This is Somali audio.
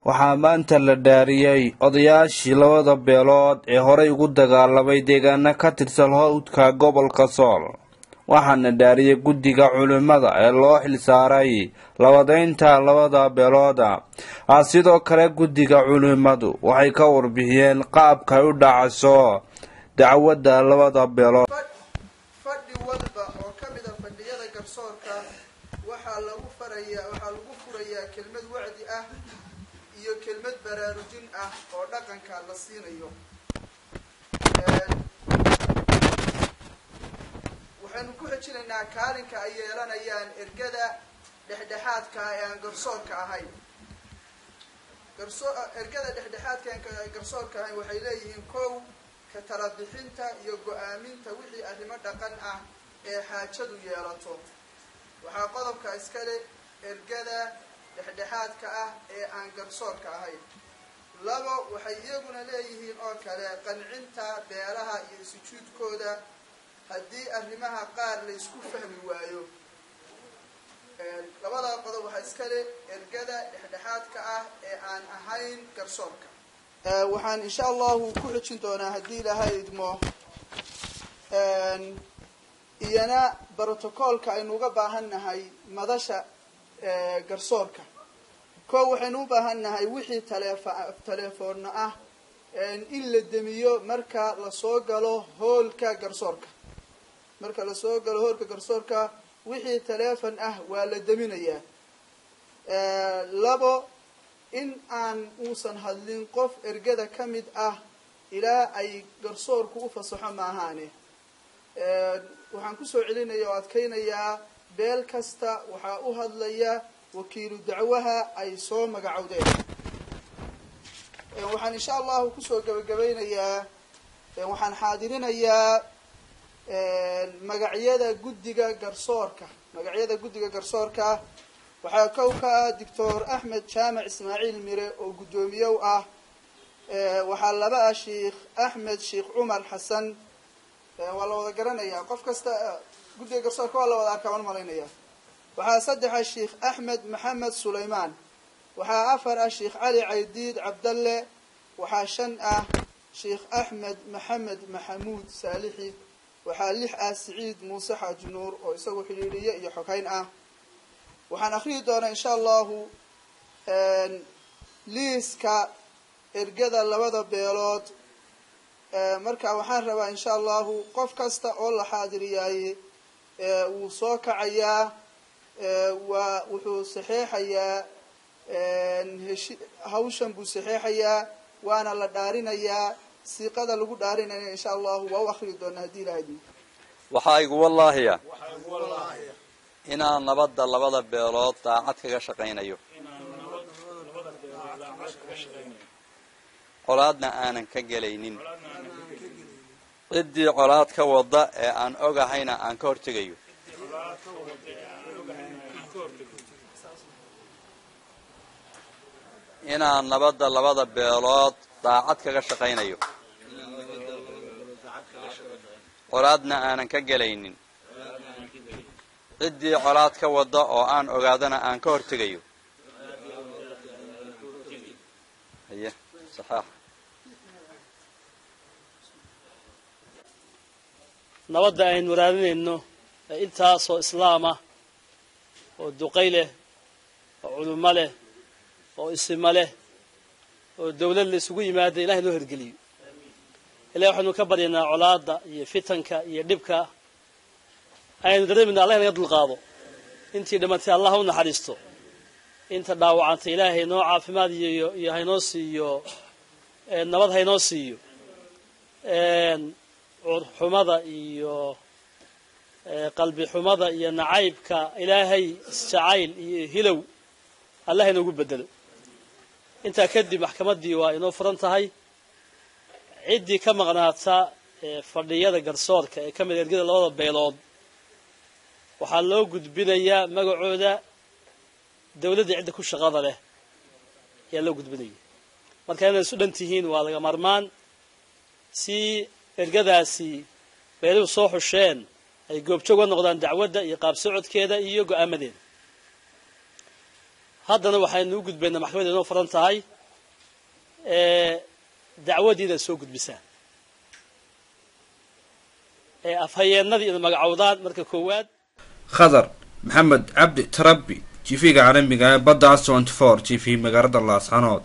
waxaa maanta la dhaariyay odayaashii labada beelood ee horey ugu dagaalamay deegaano ka tirsan hawdka gobolka Sool waxaana dhaariyay guddiga culimada ee loo xilsaaray labadeynta labada beelood sidoo kale guddiga culimadu waxay ka warbixiyeen qaabka ay u dhacayso dacwadda labada beelood fadhi walba oo kamid ah fadhiyada garsoorka waxaa lagu furayaa kelmad wacdi ah iyo kelmad baraarujin ah oo dhaqanka la siinayo waxaanu ku xijinaynaa kaalinka ay yeelanayaan ergada dhexdhexaadka ee aan garsoorka ahayn ergada dhexdhexaadka ee garsoorka ahayn waxay leeyihiin kow ka tala bixinta iyo go'aaminta wixii arrimo dhaqan ah ee xaajadu yeelato waxaa qodobka iskale ergada dhexdhexaadka ah ee aan garsoorka ahayn labo waxay iyaguna leeyihiin oo kale qancinta beelaha iyo sujuudkooda haddii arrimaha qaar la isku fahmi waayo labada qodob waxaa iskale ergada dhexdhexaadka ah ee aan ahayn garsoorka waxaan insha allahu ku xijin doonaa haddii ilaahay idmo iyana brotocoolka aynu uga baahannahay madasha garsoorka koo waxaynu u baahannahay wixii telefoonna ah in la demiyo marka lasoo galo hoolka garsoorka wixii teleefon ah waa la deminayaa labo in aan uusan hadlin qof ergada ka mid ah ilaa ay garsoorku u fasaxo maahaane waxaan kusoo celinaya oo adkaynayaa beel kasta waxaa u hadlaya wakiilu dacwaha ay soo magacowdeen waxaan insha allahu kusoo gabagabeynayaa waxaan xaadirinayaa magacyada guddiga garsoorka waxaa kow ka ah doctor Axmed Jaamac Ismaaciil Mire oo guddoomiye ah waxaa laba ah Sheikh Axmed Sheikh Umar Xasan waa la wada garanayaa qof kasta guddiga garsoorka waa la wada arkaa waan malaynayaa waxaa saddex ah Sheikh Axmed Maxamed Suleymaan waxaa afar ah Sheikh Cali Caydiid Cabdalle waxaa shan ah Sheikh Axmed Maxamed Maxamuud Saalixi waxaa lix ah Siciid Muuse Xaaji Nuur oo isagu xiriiriye iyo xogeyn ah waxaan akhriyi doonaa insha allahu liiska ergada labada beelood marka waxaan rabaa insha allahu qof kasta oo la xaadiriyay wuu soo kacayaa wuxuu saxeexayaa hawshan buu saxeexayaa waana la dhaarinayaa siiqada lagu dhaarinaya insha allahu waa u akhriyi doonaa haddii ilaahay idmo waxaa igu wallaahiya inaan nabadda labada beelood daacad kaga shaqaynayo colaadna aanan ka gelaynin ciddii colaad ka wada ee aan ogahayna aan ka hortegayo inaan nabadda labada beelood daacad kaga shaqaynayo colaadna aanan ka gelaynin ciddii colaad ka wada oo aan ogaadana aan ka hortegayo haye saxaax nabadda aynu raadinayno intaasoo islaama oo duqay leh oo culummo leh oo isimo leh oo dawlad la isugu yimaada ilahay noo hirgeliyo ilahay waxaynu ka baryaynaa colaadda iyo fitanka iyo dhibka aynu dareemayna allah inaga dulqaado intii dhimatay allah u naxariisto inta dhaawacantay ilaahay noo caafimaad iyo haynoo siiyo nabad haynoo siiyo xumada iyo qalbi xumada iyo nacaybka ilaahay isjacayl iyo hilow allah inoogu bedelo intaa kadib maxkamaddii waa inoo furan tahay ciddii ka maqnaata fadhiyada garsoorka ee ka mid ergada labada beelood waxaa loo gudbinayaa magacooda dawladda cidda ku shaqada leh ayaa loo gudbinaya marka inay isu dhan tihiin waa laga marmaan si ergadaasi beeluhu soo xusheen ay goobjoog uga noqdaan dacwadda iyo qaab socodkeeda iyo go'aamadeeda haddana waxaynu u gudbaynaa maxkamadda inoo furan tahay dacwadiina soo gudbisaan afhayeenadii idin magacowdaan marka koowaad khadar maxamed cabdi tarabi jifiga caalamiga ee badda 24 jifi magaalada laascanood